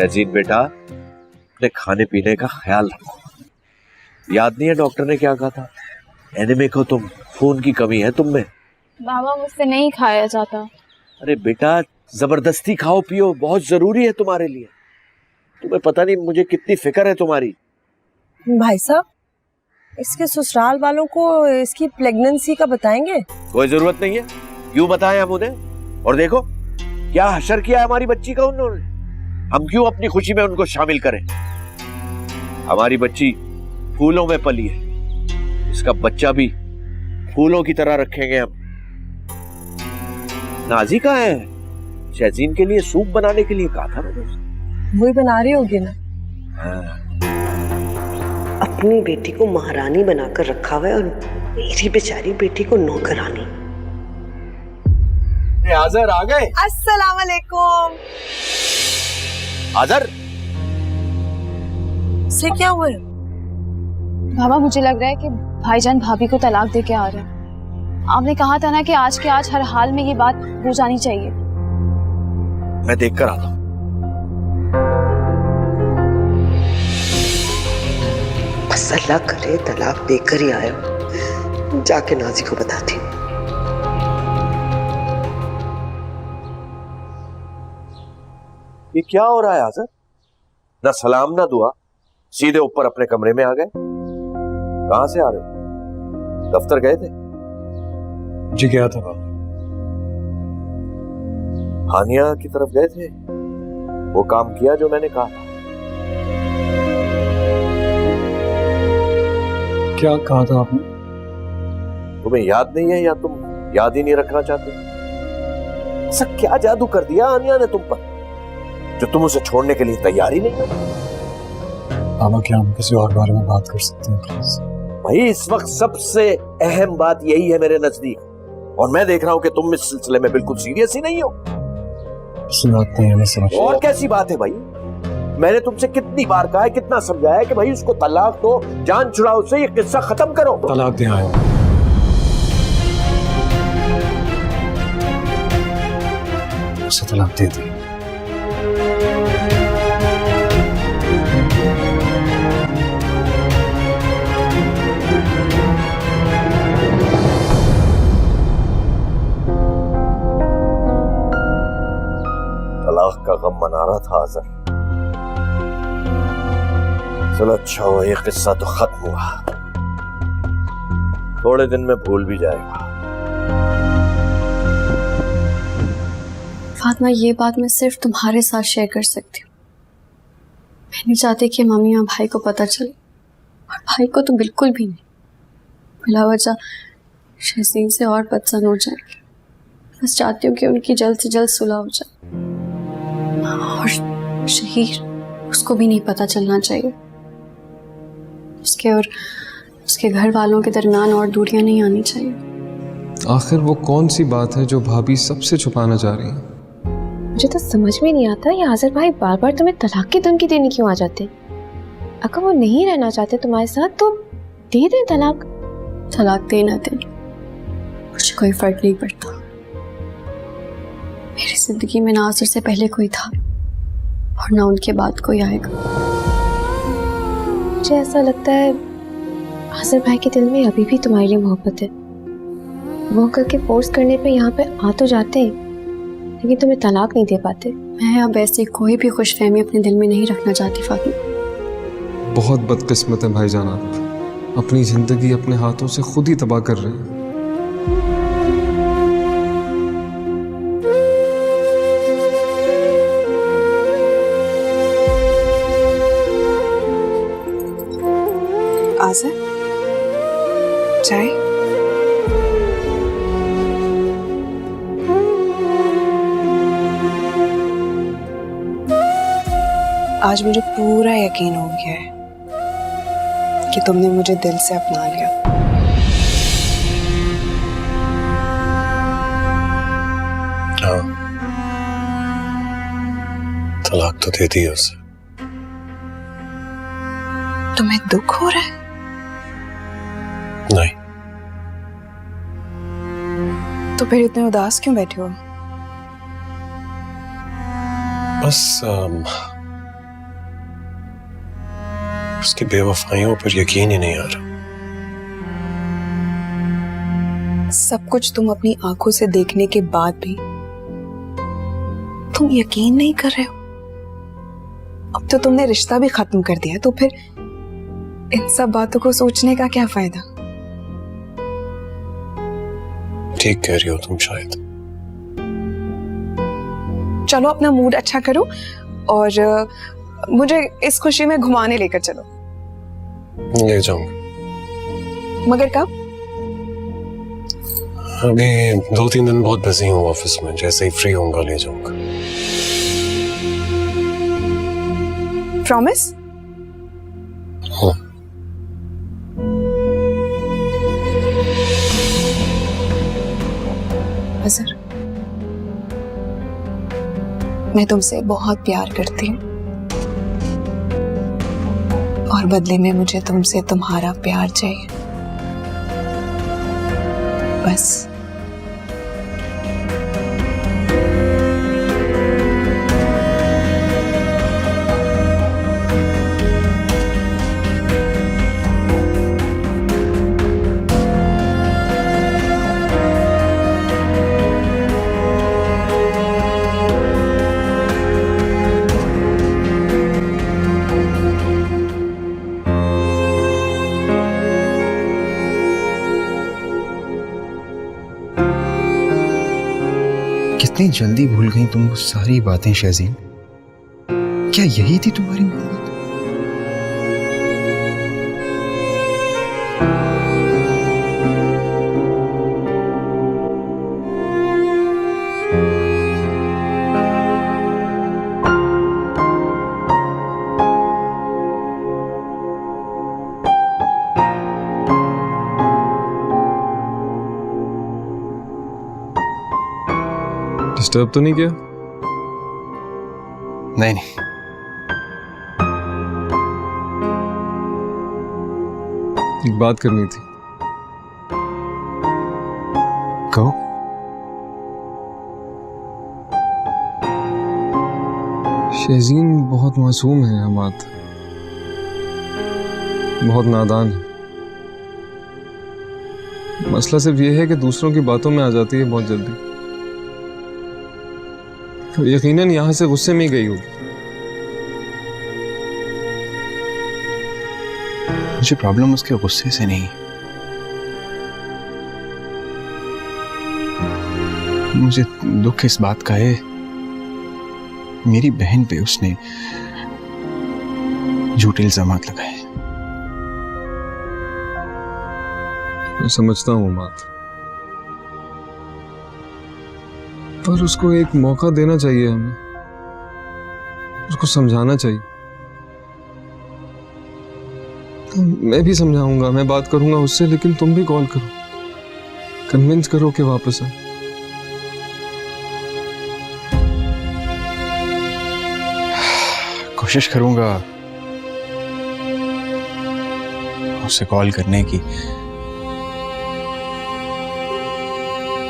शहजीन बेटा, अपने खाने पीने का ख्याल रखो। याद नहीं है डॉक्टर ने क्या कहा था? एनीमिक हो तुम, खून की कमी है तुम में। बाबा मुझसे नहीं खाया जाता। अरे बेटा, जबरदस्ती खाओ पियो, बहुत जरूरी है तुम्हारे लिए। तुम्हें पता नहीं मुझे कितनी फिक्र है तुम्हारी। भाई साहब, इसके ससुराल वालों को इसकी प्रेगनेंसी का बताएंगे? कोई जरूरत नहीं है, क्यों बताएं हम उन्हें? और देखो क्या हशर किया है हमारी बच्ची का उन्होंने। हम क्यों अपनी खुशी में उनको शामिल करें? हमारी बच्ची फूलों में पली है, इसका बच्चा भी फूलों की तरह रखेंगे हम। नाजी कहाँ है? शहजीन के लिए सूप बनाने के लिए कहा था मैंने उसे। वही बना रही होगी ना। हाँ। अपनी बेटी को महारानी बनाकर रखा हुआ है और मेरी बेचारी बेटी को नौकरानी। आजर आ गए। अस्सलाम वालेकुम। आजर से क्या हुआ है? बाबा मुझे लग रहा है कि भाईजान भाभी को तलाक दे के आ रहे हैं। आपने कहा था ना कि आज के आज हर हाल में ये बात हो जानी चाहिए। मैं देख कर आता हूं। बस अल्लाह करे तलाक देकर ही आया, जाके नाजी को बताती हूँ। ये क्या हो रहा है आजर? ना सलाम ना दुआ, सीधे ऊपर अपने कमरे में आ गए। कहां से आ रहे हो? दफ्तर गए थे? जी गया था बाबा। हानिया की तरफ गए थे? वो काम किया जो मैंने कहा था? क्या कहा था आपने? तुम्हें याद नहीं है या तुम याद ही नहीं रखना चाहते? ऐसा क्या जादू कर दिया हानिया ने तुम पर जो तुम उसे छोड़ने के लिए तैयार ही नहीं हो? बाबा क्या हम किसी और बारे में बात कर सकते हैं प्लीज? भाई इस वक्त सबसे अहम बात यही है मेरे नजदीक, और मैं देख रहा हूं कि तुम इस सिलसिले में बिल्कुल सीरियस ही नहीं हो। ऐसी बात नहीं है, मैं समझ। और कैसी बात है भाई? मैंने तुमसे कितनी बार कहा है, कितना समझाया है कि भाई उसको तलाक दो, जान छुड़ाओ उससे, ये किस्सा खत्म करो। तलाक दे आया, उसे तलाक दे दी। तलाक का गम मना रहा था आजर। चलो अच्छा हुआ ये किस्सा तो खत्म हुआ, थोड़े दिन में भूल भी जाएगा। फातिमा, ये बात मैं सिर्फ तुम्हारे साथ शेयर कर सकती हूँ। मैं नहीं चाहती कि मम्मी और भाई को पता चले, और भाई को तो बिल्कुल भी नहीं। बिला वजह शहजीन से और बदसन हो जाएगी। बस चाहती हूँ कि उनकी जल्द से जल्द सुलह हो जाए, और शहीर उसको भी नहीं पता चलना चाहिए। उसके और उसके घर वालों के दरमियान और दूरियां नहीं आनी चाहिए। आखिर वो कौन सी बात है जो भाभी सबसे छुपाना चाह रही है? मुझे तो समझ में नहीं आता ये आज़र भाई बार बार तुम्हें तलाक की धमकी देने क्यों आ जाते? अगर वो नहीं रहना चाहते तुम्हारे साथ तो दे दें तलाक। तलाक देना दे मुझे कोई फर्क नहीं पड़ता। मेरी जिंदगी में ना आज़र से पहले कोई था और ना उनके बाद कोई आएगा। मुझे ऐसा लगता है आज़र भाई के दिल में अभी भी तुम्हारे लिए मोहब्बत है। वो करके फोर्स करने पे यहाँ पे आ तो जाते हैं, लेकिन तुम्हें तलाक नहीं दे पाते। मैं अब ऐसी कोई भी खुशफहमी अपने दिल में नहीं रखना चाहती फातिमा। बहुत बदकिस्मत है भाईजान, आप अपनी जिंदगी अपने हाथों से खुद ही तबाह कर रहे हैं। आज़र, चाय? आज मुझे पूरा यकीन हो गया है कि तुमने मुझे दिल से अपना लिया। हाँ, तलाक तो दे दी उसे। तुम्हें दुख हो रहा है? नहीं। तो फिर इतने उदास क्यों बैठे हो? बस उसकी बेवफाइयों पर यकीन ही नहीं आ रहा। सब कुछ तुम अपनी आंखों से देखने के बाद भी तुम यकीन नहीं कर रहे हो। अब तो तुमने रिश्ता भी खत्म कर दिया, तो फिर इन सब बातों को सोचने का क्या फायदा। ठीक कह रही हो तुम शायद। चलो अपना मूड अच्छा करो और मुझे इस खुशी में घुमाने लेकर चलो। ले जाऊंगा। मगर कब? अभी 2-3 दिन बहुत बिजी हूँ ऑफिस में, जैसे ही फ्री होऊंगा ले जाऊंगा। प्रॉमिस? हाँ। अजहर, मैं तुमसे बहुत प्यार करती हूँ और बदले में मुझे तुमसे तुम्हारा प्यार चाहिए, बस। कितनी जल्दी भूल गई तुम वो सारी बातें शहज़ीन। क्या यही थी तुम्हारी मोहब्बत? डिस्टर्ब तो नहीं किया? नहीं नहीं, एक बात करनी थी। कहो। शहज़ीन बहुत मासूम है हमाद, बहुत नादान है। मसला सिर्फ ये है कि दूसरों की बातों में आ जाती है बहुत जल्दी। तो यकीनन यहां से गुस्से में ही गई होगी। मुझे प्रॉब्लम उसके गुस्से से नहीं, मुझे दुख इस बात का है मेरी बहन पे उसने झूठे इल्जामात लगाए। मैं समझता हूँ बात, पर उसको एक मौका देना चाहिए हमें, उसको समझाना चाहिए। तो मैं भी समझाऊंगा, मैं बात करूंगा उससे, लेकिन तुम भी कॉल करो, कन्विंस करो कि वापस आए। कोशिश करूंगा उसे कॉल करने की,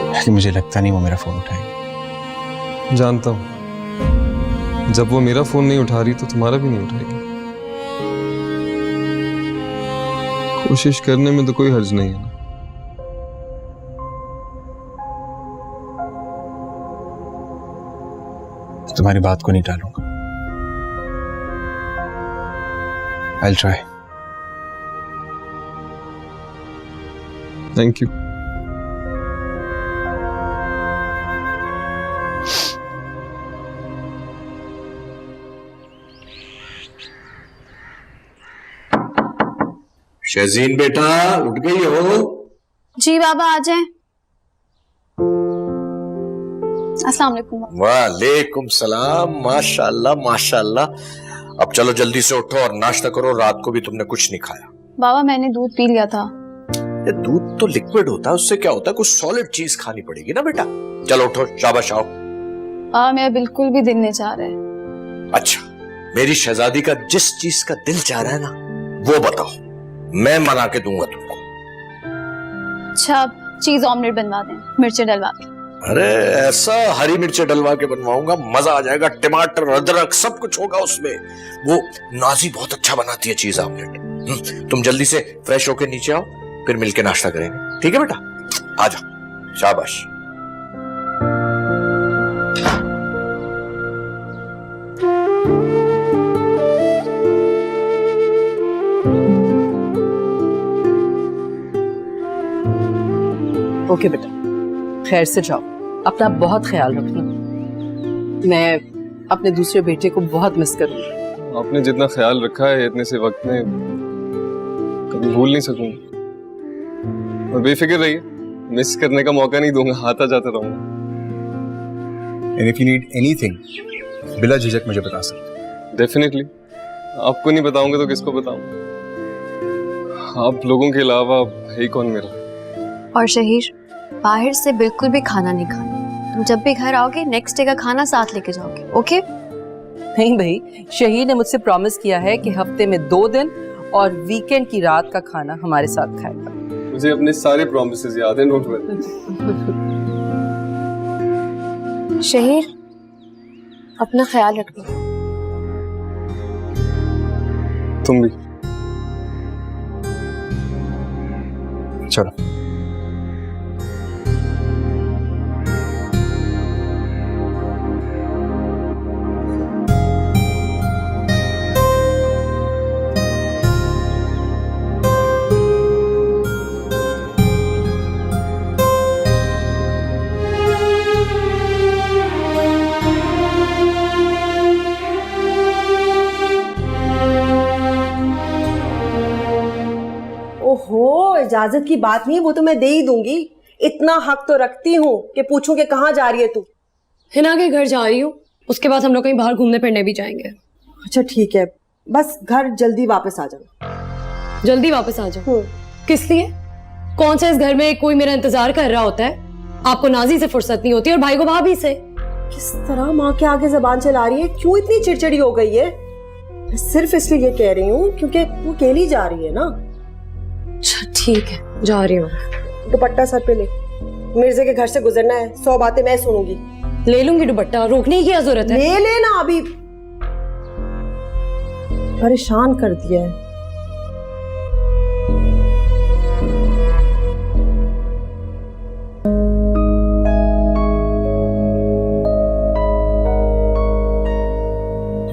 लेकिन मुझे लगता नहीं वो मेरा फोन उठाएगी। जानता हूं, जब वो मेरा फोन नहीं उठा रही तो तुम्हारा भी नहीं उठाएगी। कोशिश करने में तो कोई हर्ज नहीं है ना। तुम्हारी बात को नहीं टालूंगा। I'll try. Thank you. Shahzeen बेटा, उठ गई हो? जी बाबा, आ जाएं। अस्सलाम वालेकुम। वालेकुम सलाम। माशाल्लाह माशाल्लाह। अब चलो जल्दी से उठो और नाश्ता करो, रात को भी तुमने कुछ नहीं खाया। बाबा मैंने दूध पी लिया था। ये दूध तो लिक्विड होता है, उससे क्या होता है, कुछ सॉलिड चीज खानी पड़ेगी ना बेटा। चलो उठो, शाबाश आओ। बाबा मेरा बिल्कुल भी दिल नहीं चाह रहा है। अच्छा, मेरी शहजादी का जिस चीज का दिल चाह रहा है ना, वो बताओ, मैं मना के दूंगा तुमको। अच्छा, चीज ऑमलेट बनवा दें, मिर्ची डलवा दें। अरे ऐसा हरी मिर्ची डलवा के बनवाऊंगा, मजा आ जाएगा। टमाटर अदरक सब कुछ होगा उसमें। वो नाजी बहुत अच्छा बनाती है चीज आमलेट। तुम जल्दी से फ्रेश होके नीचे आओ, फिर मिलके नाश्ता करेंगे, ठीक है बेटा? आ जाओ, शाबाश। ओके बेटा, खैर से जाओ, अपना बहुत ख्याल रखना। मैं अपने दूसरे बेटे को बहुत मिस करूंगी। आपने जितना ख्याल रखा है इतने से वक्त में कभी भूल नहीं सकूंगा। और बेफिक्र रहिए, मिस करने का मौका नहीं दूंगा, आता जाता रहूंगा। And if you need anything, बिला झिझक मुझे बता सकते। डेफिनेटली, आपको नहीं बताऊंगा तो किसको बताऊंगा? आप लोगों के अलावा है ही कौन मेरा। और शहीर, बाहर से बिल्कुल भी खाना नहीं खाना। तुम जब भी घर आओगे नेक्स्ट डे का खाना साथ लेके जाओगे, ओके? नहीं भाई, शहीद ने मुझसे प्रॉमिस किया है कि हफ्ते में 2 दिन और वीकेंड की रात का खाना हमारे साथ खाएगा। मुझे अपने सारे प्रॉमिसेस याद हैं, डोंट वरी। शहीर, अपना ख्याल रखना। तुम भी। चलो। ओहो, इजाजत की बात नहीं, वो तो मैं दे ही दूंगी। इतना हक तो रखती हूँ कि पूछूं कि कहाँ जा रही है तू। हिना के घर जा रही हूँ, उसके बाद हम लोग कहीं बाहर घूमने फिरने भी जाएंगे। अच्छा ठीक है, बस घर जल्दी वापस आ जाना। जल्दी वापस आ जाओ? किस लिए? कौन सा इस घर में कोई मेरा इंतजार कर रहा होता है? आपको नाजी से फुर्सत नहीं होती और भाई को भाभी से। किस तरह माँ के आगे जबान चला रही है? क्यों इतनी चिड़चिड़ी हो गई है? मैं सिर्फ इसलिए ये कह रही हूँ क्योंकि वो अकेली जा रही है ना। अच्छा ठीक है, जा रही हूँ। दुपट्टा सर पे ले, मिर्जे के घर से गुजरना है, 100 बातें मैं सुनूंगी। ले लूंगी दुपट्टा, रोकने की क्या जरूरत है? ले लेना, अभी परेशान कर दिया है।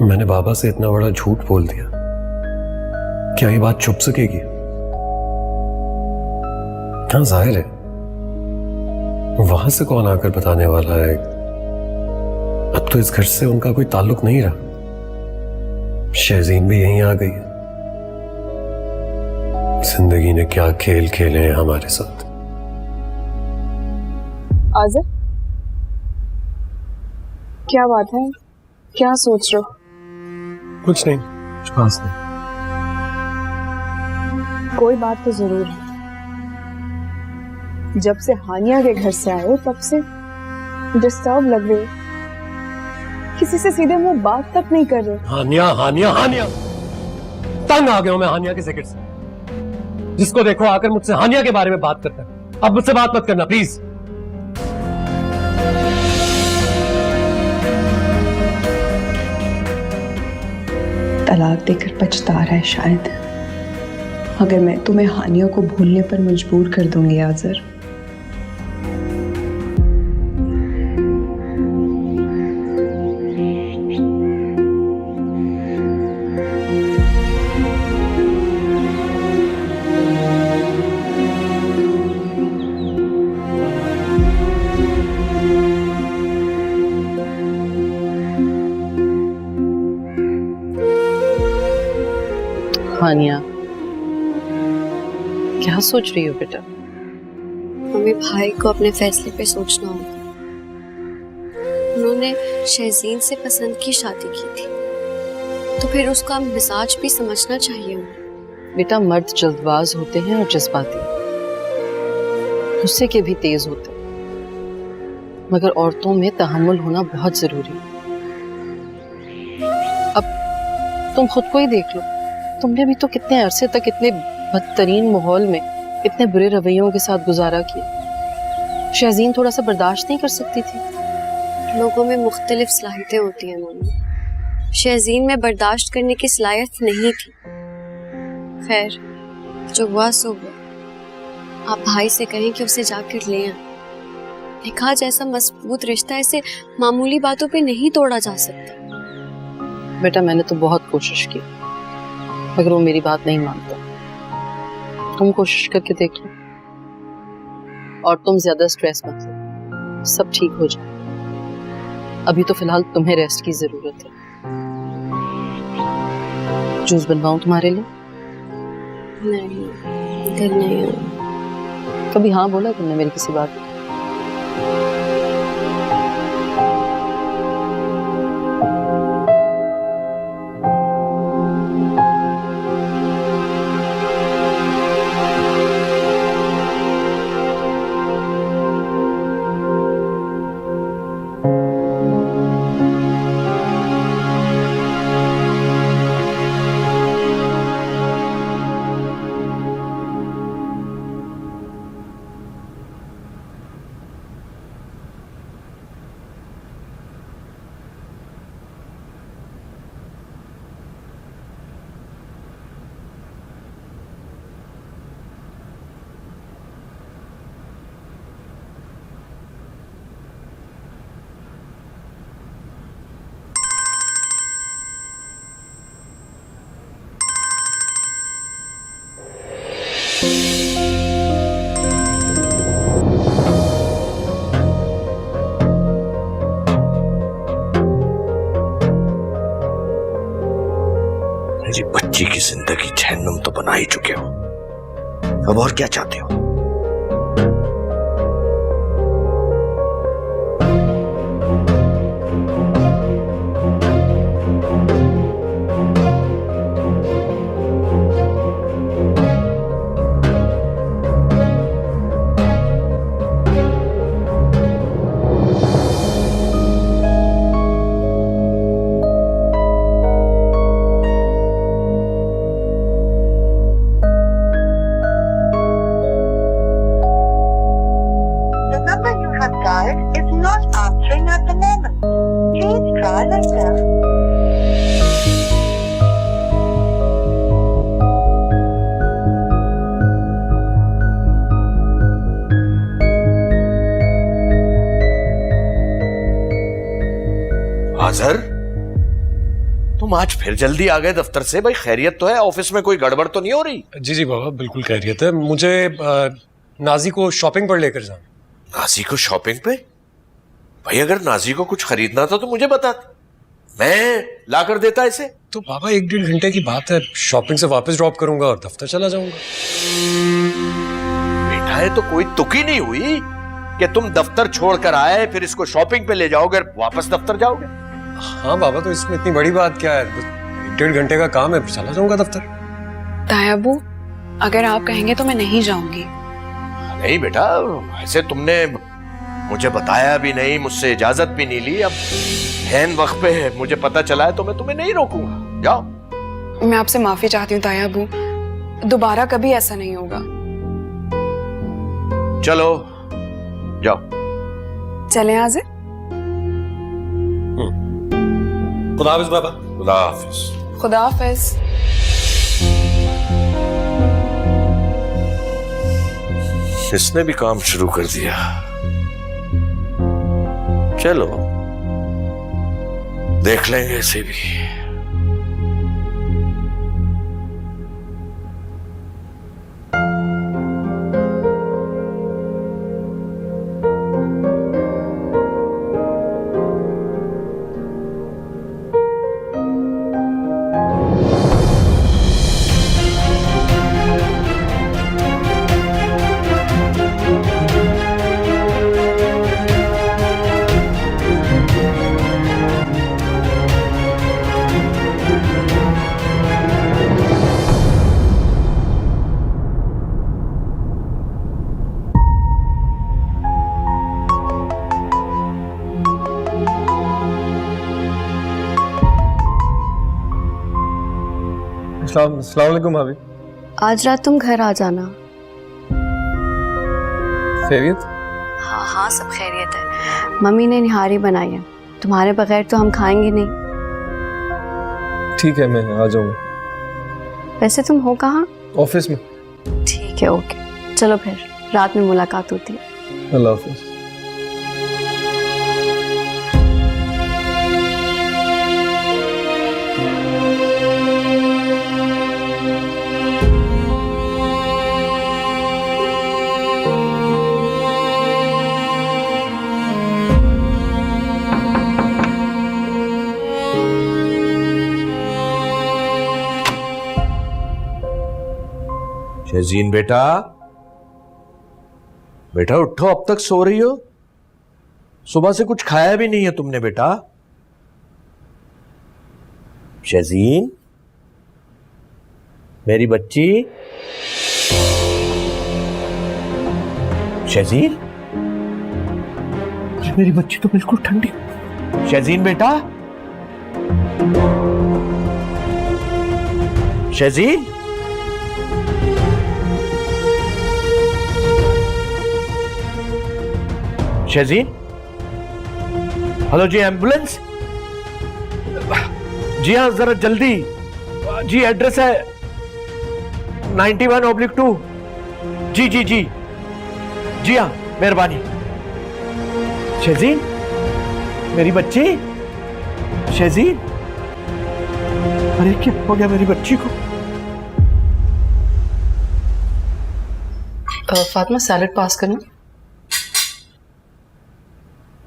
मैंने बाबा से इतना बड़ा झूठ बोल दिया, क्या ये बात छुप सकेगी? हाँ, जाहिर है वहां से कौन आकर बताने वाला है। अब तो इस घर से उनका कोई ताल्लुक नहीं रहा। शहजीन भी यहीं आ गई है। जिंदगी ने क्या खेल खेले हैं हमारे साथ। आज़िर, क्या बात है? क्या सोच रहे हो? कुछ नहीं, कुछ खास नहीं। कोई बात तो जरूर है। जब से हानिया के घर से आए हो तब से डिस्टर्ब लग रहे हो, किसी से सीधे मुंह बात तक नहीं कर रहे। हानिया हानिया हानिया, तंग आ गया हूं मैं हानिया के जिक्र से। जिसको देखो आकर मुझसे हानिया के बारे में बात करता है। अब मुझसे बात मत करना प्लीज। तलाक देकर पछता रहा है शायद। अगर मैं तुम्हें हानिया को भूलने पर मजबूर कर दूंगी आज़र। हानिया, क्या सोच रही हो बेटा? हमें भाई को अपने फैसले पे सोचना होगा। उन्होंने शहजीन से पसंद की शादी की थी, तो फिर उसका मिजाज भी समझना चाहिए उन्हें। बेटा, मर्द जल्दबाज होते हैं और जज्बाती, गुस्से के भी तेज होते हैं, मगर औरतों में तहम्मुल होना बहुत जरूरी है। अब तुम खुद को ही देख लो, तुमने भी तो कितने अरसे तक इतने बदतरीन माहौल में इतने बुरे रवैयों के साथ गुजारा किया। शहजीन थोड़ा सा बर्दाश्त नहीं कर सकती थी? लोगों में मुख्तलिफ सलाहियतें होती हैं मम्मी। शहजीन में बर्दाश्त करने की सलाहियत नहीं थी। खैर, जो हुआ सो हुआ। आप भाई से कहें कि उसे जाकर ले आए। निकाह जैसा मजबूत रिश्ता ऐसे मामूली बातों पे नहीं तोड़ा जा सकता। बेटा, मैंने तो बहुत कोशिश की, मगर वो मेरी बात नहीं मानता। तुम कोशिश करके देख लो, और तुम ज्यादा स्ट्रेस मत लो, सब ठीक हो जाए। अभी तो फिलहाल तुम्हें रेस्ट की जरूरत है। जूस बनवाऊं तुम्हारे लिए? नहीं, दिल नहीं है। कभी हाँ बोला तुमने मेरी किसी बात पे? मेरी बच्ची की जिंदगी जहन्नुम तो बना ही चुके हो, अब और क्या चाहते हो? आजर, तुम आज फिर जल्दी आ गए दफ्तर से। भाई खैरियत तो है? ऑफिस में कोई गड़बड़ तो नहीं हो रही? जी जी बाबा, बिल्कुल खैरियत है। मुझे नाजी को शॉपिंग पर लेकर जाना। नाजी को शॉपिंग पे? भाई अगर नाजी को कुछ खरीदना था तो मुझे बता, मैं ला कर देता इसे। तो बाबा 1-1.5 घंटे की बात है, शॉपिंग से वापस ड्रॉप करूंगा और दफ्तर चला जाऊंगा। बेटा, है तो कोई तुकी नहीं हुई कि तुम दफ्तर छोड़कर आए फिर इसको शॉपिंग पे ले जाओगे और वापस दफ्तर जाओगे? हाँ बाबा, तो इसमें इतनी बड़ी बात क्या है? 1-1.5 घंटे का काम है, चला जाऊंगा दफ्तर। तायाबू, अगर आप कहेंगे तो मैं नहीं जाऊंगी। नहीं बेटा, ऐसे तुमने मुझे बताया भी नहीं, मुझसे इजाजत भी नहीं ली। अब हैन वक्त पे मुझे पता चला है तो मैं तुम्हें नहीं रोकूंगा। जाओ। मैं आपसे माफी चाहती हूँ तायाबू, दोबारा कभी ऐसा नहीं होगा। चलो जाओ। चलें आज़िर? खुदा हाफिज बाबा। खुदा हाफिज। खुदा हाफिज। इसने भी काम शुरू कर दिया। चलो देख लेंगे इसे भी। अस्सलाम वालेकुम भाभी। आज रात तुम घर आ जाना। खैरियत? हाँ हाँ, सब खैरियत है। मम्मी ने निहारी बनाई है, तुम्हारे बगैर तो हम खाएंगे नहीं। ठीक है, मैं आ जाऊंगा। वैसे तुम हो कहाँ? ऑफिस में। ठीक है, ओके, चलो फिर रात में मुलाकात होती है। अल्लाह हाफिज। शहजीन बेटा, बेटा उठो, अब तक सो रही हो? सुबह से कुछ खाया भी नहीं है तुमने बेटा। शहजीन, मेरी बच्ची शहजीन, मेरी बच्ची तो बिल्कुल ठंडी। शहजीन बेटा, शहजीन, शहजीन, हेलो जी, एम्बुलेंस? जी हाँ, जरा जल्दी जी। एड्रेस है 91/2। जी जी जी जी हाँ, मेहरबानी। शहजीन, मेरी बच्ची, शहजीन, अरे क्या हो गया मेरी बच्ची को? फातिमा, सैलेड पास करना।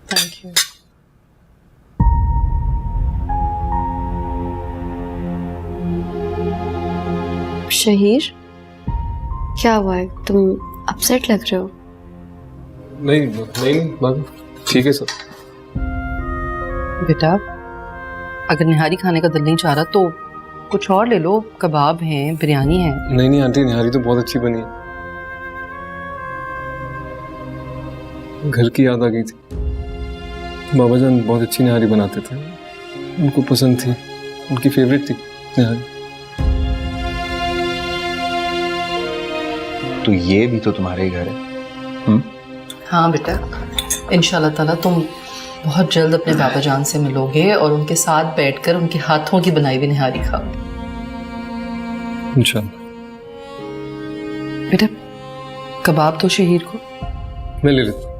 Thank you. शहीर, क्या हुआ है? तुम अपसेट लग रहे हो। नहीं नहीं बाबू, ठीक है सब। बेटा, अगर निहारी खाने का दिल नहीं चाह रहा तो कुछ और ले लो। कबाब हैं, बिरयानी है। नहीं नहीं आंटी, निहारी तो बहुत अच्छी बनी है। घर की याद आ गई थी। बाबा जान बहुत अच्छी निहारी बनाते थे, उनको पसंद थी, उनकी फेवरेट थी निहारी। तो ये भी तो तुम्हारे घर है। हाँ बेटा, इंशाल्लाह ताला तुम बहुत जल्द अपने बाबा जान से मिलोगे और उनके साथ बैठकर उनके हाथों की बनाई हुई निहारी खाओगे इंशाल्लाह। बेटा, कबाब तो शहीर को। मैं ले लेता हूँ।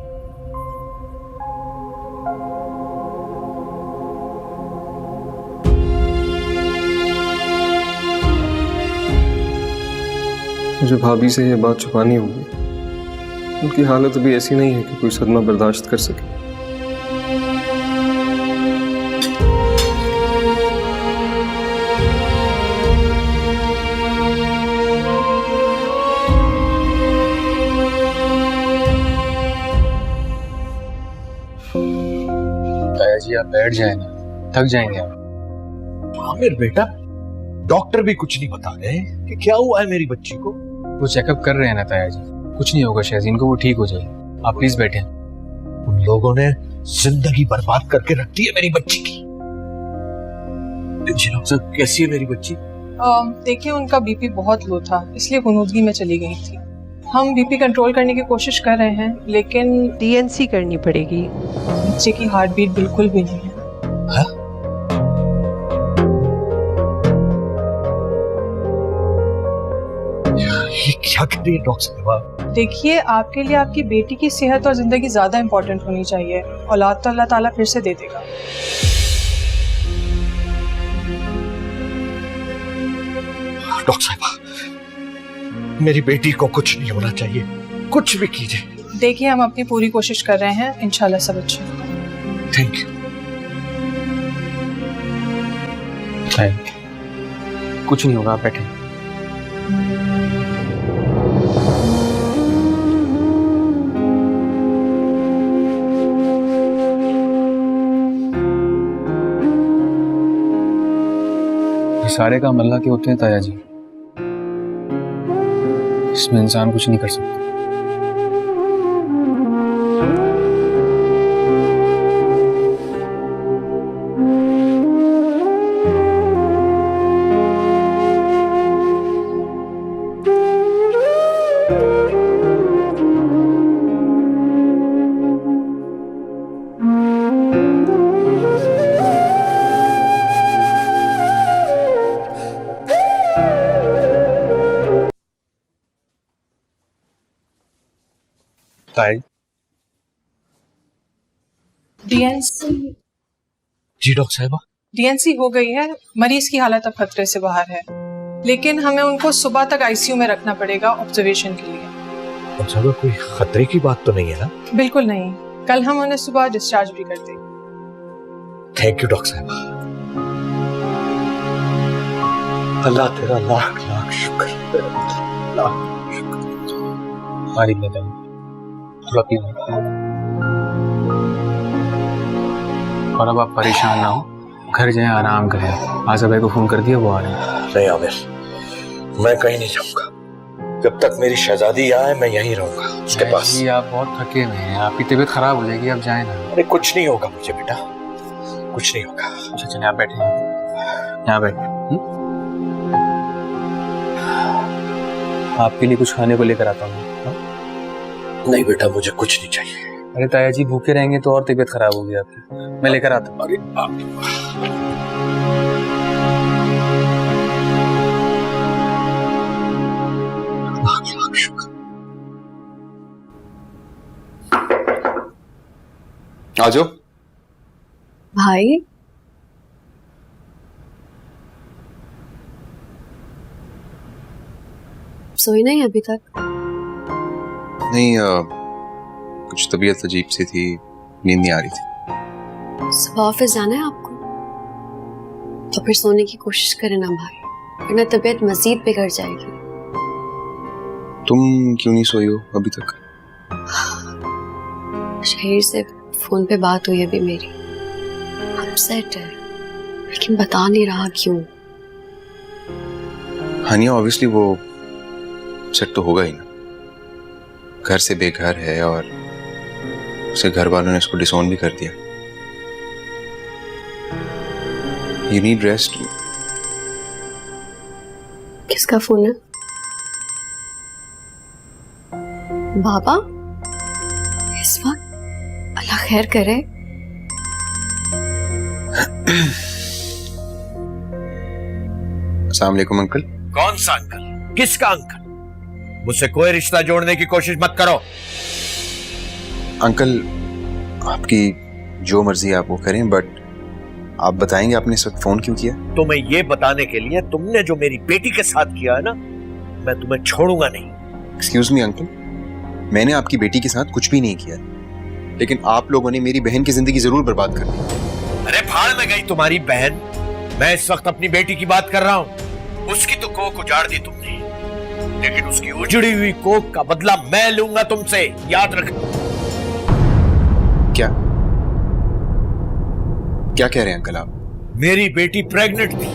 मुझे भाभी से ये बात छुपानी होगी। उनकी हालत अभी ऐसी नहीं है कि कोई सदमा बर्दाश्त कर सके। ताया जी आप बैठ जाए ना, थक जाएंगे आप। आमिर बेटा, डॉक्टर भी कुछ नहीं बता रहे कि क्या हुआ है मेरी बच्ची को। वो चेकअप कर रहे हैं ना ताया जी, कुछ नहीं होगा शहजीन को, वो ठीक हो जाएगी। आप प्लीज बैठे। उन लोगों ने जिंदगी बर्बाद करके रख दी है मेरी बच्ची की। कैसी है मेरी बच्ची? देखिए, उनका बीपी बहुत लो था, इसलिए गुनूदगी में चली गई थी। हम बीपी कंट्रोल करने की कोशिश कर रहे हैं, लेकिन डीएनसी करनी पड़ेगी। बच्चे की हार्ट बीट बिल्कुल भी नहीं है। हाँ? ये क्या कर रही है डॉक्टर साहब? देखिए, आपके लिए आपकी बेटी की सेहत और जिंदगी ज्यादा इम्पोर्टेंट होनी चाहिए। औलाद तो अल्लाह ताला फिर से दे देगा। डॉक्टर साहब, मेरी बेटी को कुछ नहीं होना चाहिए, कुछ भी कीजिए। देखिए, हम अपनी पूरी कोशिश कर रहे हैं, इंशाल्लाह सब अच्छा होगा। Thank you. कुछ नहीं होगा, आप बैठे। सारे काम अल्लाह के होते हैं ताया जी, इसमें इंसान कुछ नहीं कर सकता। ताई डीएनसी जी डॉक्टर साहिबा। डीएनसी हो गई है, मरीज की हालत अब खतरे से बाहर है, लेकिन हमें उनको सुबह तक आईसीयू में रखना पड़ेगा ऑब्जर्वेशन के लिए। डॉक्टर साहिबा कोई खतरे की बात तो नहीं है ना? बिल्कुल नहीं, कल हम उन्हें सुबह डिस्चार्ज भी कर देंगे। थैंक यू डॉक्टर साहिबा। अल्लाह तेरा लाख लाख शुक्र। पानी में दाई थोड़ा पी लो। और अब आप परेशान ना हो, घर जाएं, आराम करें। आज़ा भाई को फोन कर दिया, वो आ रहे हैं। नहीं आमिर, मैं कहीं नहीं जाऊंगा। जब तक मेरी शहजादी आए मैं यहीं रहूंगा उसके पास। जी आप बहुत थके हुए हैं, आपकी तबीयत खराब हो जाएगी, आप जाए ना। अरे कुछ नहीं होगा मुझे बेटा, कुछ नहीं होगा। अच्छा चलिए आप बैठे, यहाँ बैठे। आपके लिए कुछ खाने को लेकर आता हूँ। नहीं बेटा, मुझे कुछ नहीं चाहिए। अरे ताया जी भूखे रहेंगे तो और तबीयत खराब होगी आपकी, मैं लेकर आता हूँ। अरे आ जाओ। भाई सोई नहीं अभी तक? नहीं कुछ तबीयत अजीब सी थी, नींद नहीं आ रही थी। सुबह ऑफिस जाना है आपको? तो फिर सोने की कोशिश करें ना भाई, वरना तबीयत मजीद बिगड़ जाएगी। तुम क्यों नहीं सोई हो अभी तक? शहीर से फोन पे बात हुई अभी मेरी, अपसेट है लेकिन बता नहीं रहा क्यों। हानिया ऑब्वियसली वो सेट तो होगा ही ना, घर से बेघर है और उसे घर वालों ने उसको डिसोन भी कर दिया। You need rest. किसका फोन है? बाबा इस वक्त? अल्लाह खैर करे। अस्सलाम वालेकुम अंकल। कौन सा अंकल? किसका अंकल? मुझसे कोई रिश्ता जोड़ने की कोशिश मत करो। अंकल आपकी जो मर्जी आप वो करें, बट आप बताएंगे आपने इस वक्त फोन क्यों किया? तो मैं ये बताने के लिए, तुमने जो मेरी बेटी के साथ किया है ना, मैं तुम्हें छोड़ूंगा नहीं। एक्सक्यूज मी अंकल, मैंने आपकी बेटी के साथ कुछ भी नहीं किया, लेकिन आप लोगों ने मेरी बहन की जिंदगी जरूर बर्बाद कर दी। अरे भाड़ में गई तुम्हारी बहन, मैं इस वक्त अपनी बेटी की बात कर रहा हूँ। उसकी तो कोख उजाड़ दी तुमने, लेकिन उसकी उजड़ी हुई कोख का बदला मैं लूंगा तुमसे, याद रखना। क्या क्या कह रहे हैं अंकल आप? मेरी बेटी प्रेग्नेंट थी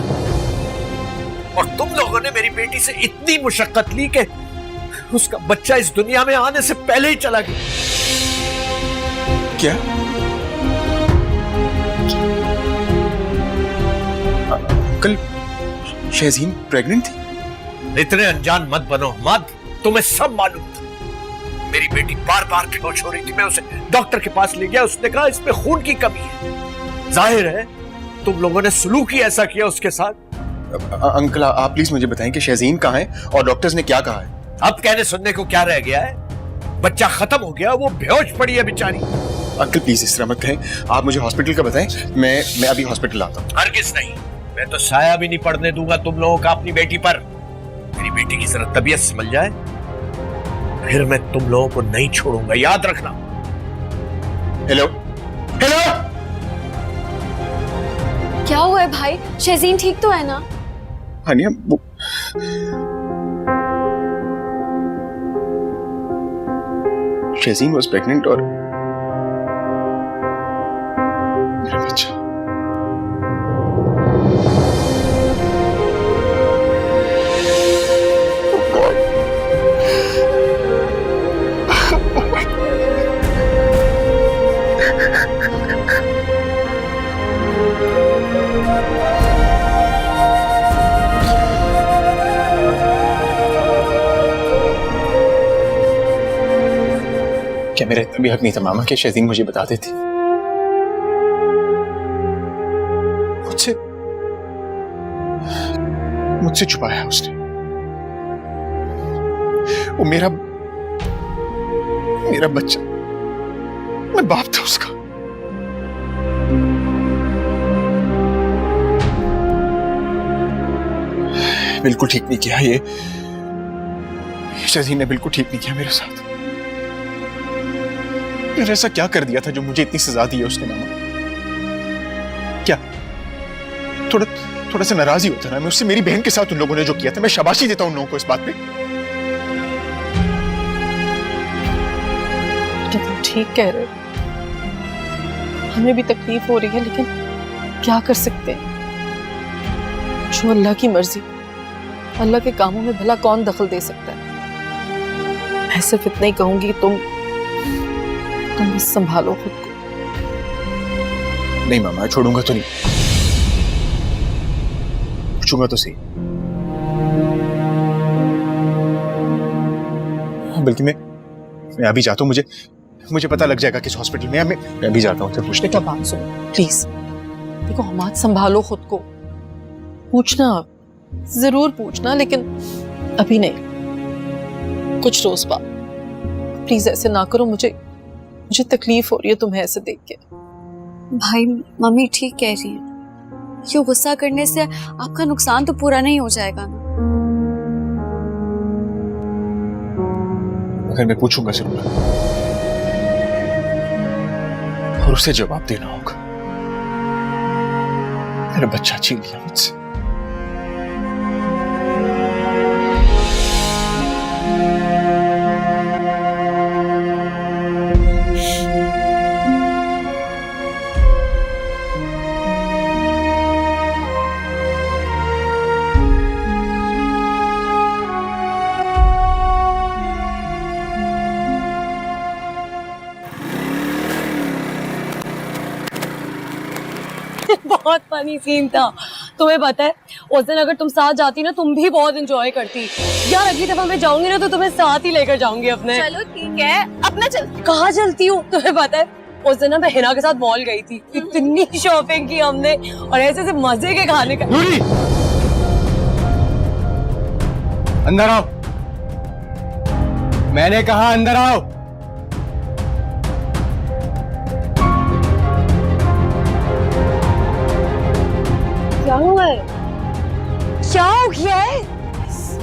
और तुम लोगों ने मेरी बेटी से इतनी मुशक्कत ली कि उसका बच्चा इस दुनिया में आने से पहले ही चला गया। क्या? अंकल शहजीन प्रेग्नेंट थी? इतने अनजान मत बनो, मत। तुम्हें सब मालूम था। मेरी बेटी बार बार बेहोश हो रही थी, मैं उसे डॉक्टर के पास ले गया, उसने कहा इसमें खून की कमी है। जाहिर है तुम लोगों ने सलूक ही ऐसा किया उसके साथ। अंकल आप प्लीज मुझे बताएं कि शहजीन कहाँ है और डॉक्टर्स ने क्या कहा है? अब कहने सुनने को क्या रह गया है? बच्चा खत्म हो गया, वो बेहोश पड़ी है बेचारी। अंकल प्लीज इस तरह मत कहें, आप मुझे हॉस्पिटल का बताएं, मैं अभी हॉस्पिटल आता हूँ। हरगिज़ नहीं, मैं तो साया भी नहीं पड़ने दूंगा तुम लोगों का अपनी बेटी पर। मेरी बेटी की जरा तबीयत संभल जाए, फिर मैं तुम लोगों को नहीं छोड़ूंगा, याद रखना। हेलो हेलो, क्या हुआ है भाई? शहजीन ठीक तो है ना? हानिया वो शहजीन वाज प्रेग्नेंट और मेरा बच्चा। क्या मेरा इतना भी हक नहीं था मामा कि शहजीन मुझे बता देती? मुझसे छुपाया उसने। वो मेरा बच्चा, मैं बाप था उसका। बिल्कुल ठीक नहीं किया ये शजीन ने, बिल्कुल ठीक नहीं किया मेरे साथ। मैंने ऐसा क्या कर दिया था जो मुझे इतनी सजा दी है उसने मामा? क्या थोड़ा सा नाराज ही होता ना मैं उससे, मेरी बहन के साथ उन लोगों ने जो किया था। मैं शाबाशी देता हूं उन लोगों को इस बात पे। तुम ठीक कह रहे हो, हमें भी तकलीफ हो रही है, लेकिन क्या कर सकते हैं? जो अल्लाह की मर्जी, अल्लाह के कामों में भला कौन दखल दे सकता है? मैं सिर्फ इतना ही कहूंगी कि तुम बस संभालो खुद को। नहीं मामा, छोड़ूंगा तो नहीं, पूछूंगा तो सही। बल्कि मैं अभी जाता हूँ, मुझे पता लग जाएगा किस हॉस्पिटल में। मैं अभी जाता हूँ, पूछते। बेटा बात सुनो प्लीज, देखो हमाद, संभालो खुद को। पूछना जरूर पूछना, लेकिन अभी नहीं, कुछ रोज बाद। प्लीज ऐसे ना करो, मुझे तकलीफ हो रही है तुम्हें ऐसे देख के। भाई मम्मी ठीक कह रही है, क्यों गुस्सा करने से आपका नुकसान तो पूरा नहीं हो जाएगा ना। मगर मैं पूछूंगा जरूर, और उसे जवाब देना होगा। मेरा बच्चा छीन लिया मुझसे। बहुत फनी सीन था, तुम्हें पता है उस दिन अगर तुम साथ जाती ना तुम भी बहुत एंजॉय करती। यार अगली दफा मैं जाऊंगी ना तो तुम्हें साथ ही लेकर जाऊंगी अपने। चलो ठीक है, अपना चल। कहाँ चलती हूँ? तुम्हें पता है उस दिन ना मैं हिना के साथ मॉल गई थी, इतनी शॉपिंग की हमने और ऐसे ऐसे मजे के खाने का। अंदर आओ, मैंने कहा अंदर आओ। क्या हुआ है? क्या हो गया है?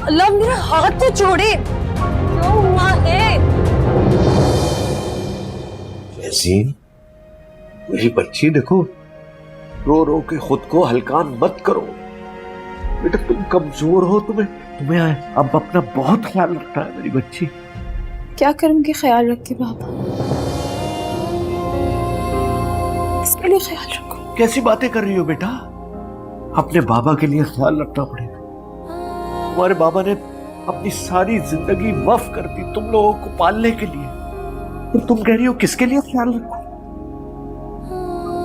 अल्लाह मेरा हाथ तो छोड़े, क्या हुआ है? जैसीन, मेरी बच्ची देखो, रो रो के खुद को हल्कान मत करो बेटा, तुम कमजोर हो, तुम्हें अब अपना बहुत ख्याल रखना है मेरी बच्ची। क्या करूंगी ख्याल रख के बाबा? इसके लिए ख्याल रखो। कैसी बातें कर रही हो बेटा? अपने बाबा के लिए ख्याल रखना पड़ेगा। तुम्हारे बाबा ने अपनी सारी जिंदगी वक्फ कर दी तुम लोगों को पालने के लिए, और तुम कह रही हो किसके लिए ख्याल रखो?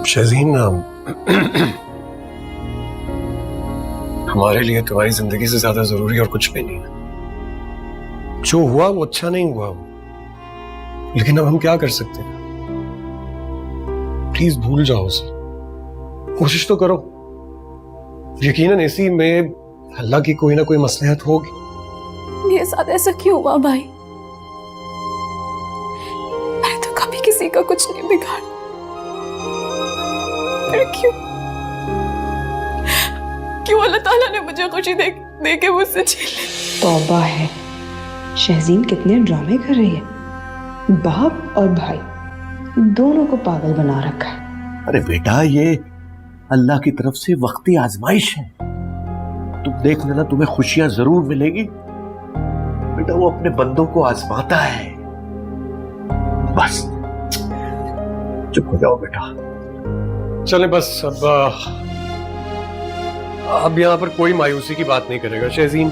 शजीन, हमारे लिए तुम्हारी जिंदगी से ज्यादा जरूरी और कुछ भी नहीं है। जो हुआ वो अच्छा नहीं हुआ, लेकिन अब हम क्या कर सकते हैं? प्लीज भूल जाओ उसे, कोशिश तो करो। यकीनन इसी में अल्लाह की कोई ना कोई मसलहत होगी। मेरे साथ ऐसा क्यों हुआ भाई? मैंने तो कभी किसी का कुछ नहीं बिगाड़ा, फिर क्यों अल्लाह ताला ने मुझे खुशी दे के मुझसे छीन ली? तौबा है, शहजीन कितने ड्रामे कर रही है। बाप और भाई दोनों को पागल बना रखा है। अरे बेटा, ये अल्लाह की तरफ से वक्ती आजमाइश है, तुम देख लेना, तुम्हें खुशियां जरूर मिलेगी बेटा। वो अपने बंदों को आजमाता है। बस चुप हो जाओ बेटा। चले बस, अब यहाँ पर कोई मायूसी की बात नहीं करेगा शहजीन,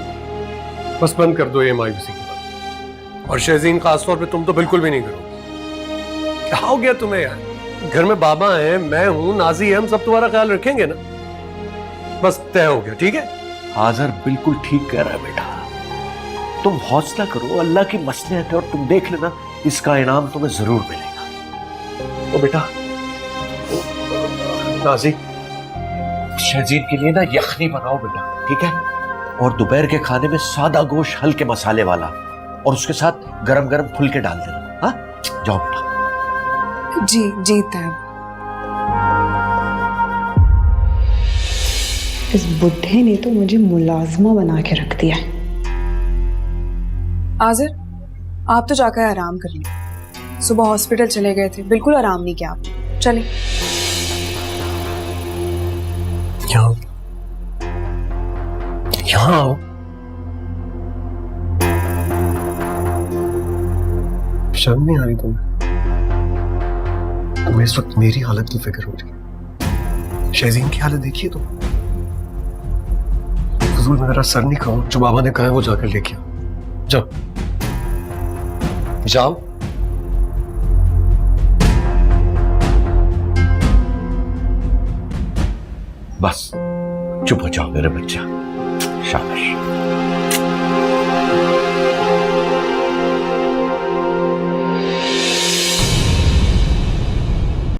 बस बंद कर दो ये मायूसी की बात। और शहजीन, खासतौर पे तुम तो बिल्कुल भी नहीं करो। क्या हो गया तुम्हें यार? घर में बाबा हैं, मैं हूं, नाजी है, हम सब तुम्हारा ख्याल रखेंगे ना। बस तय हो गया, ठीक है? हाजर बिल्कुल ठीक कह रहा है बेटा, तुम हौसला करो, अल्लाह की मसलहत है और तुम देख लेना इसका इनाम तुम्हें जरूर मिलेगा। तो बेटा नाजी, शहजीन के लिए ना यखनी बनाओ बेटा, ठीक है? और दोपहर के खाने में सादा गोश्त हल्के मसाले वाला, और उसके साथ गरम गरम फुलके डाल देना। हाँ जाओ बेटा। जी जी तैब। इस बुढ़े ने तो मुझे मुलाजमा बना के रख दिया है। आजिर, आप तो जाकर आराम कर लीजिए। सुबह हॉस्पिटल चले गए थे, बिल्कुल आराम नहीं किया आप। चलिए। यहाँ आओ। शर्म नहीं आ रही तुम्हें? तुम्हें इस वक्त मेरी हालत की फिक्र हो रही है। शहजीन की हालत देखिए तुम। फजूल में मेरा सर नहीं खाओ। जो बाबा ने कहा है वो जाकर लेके आओ। जाओ जाओ। बस चुप हो जाओ मेरे बच्चा। शाबाश।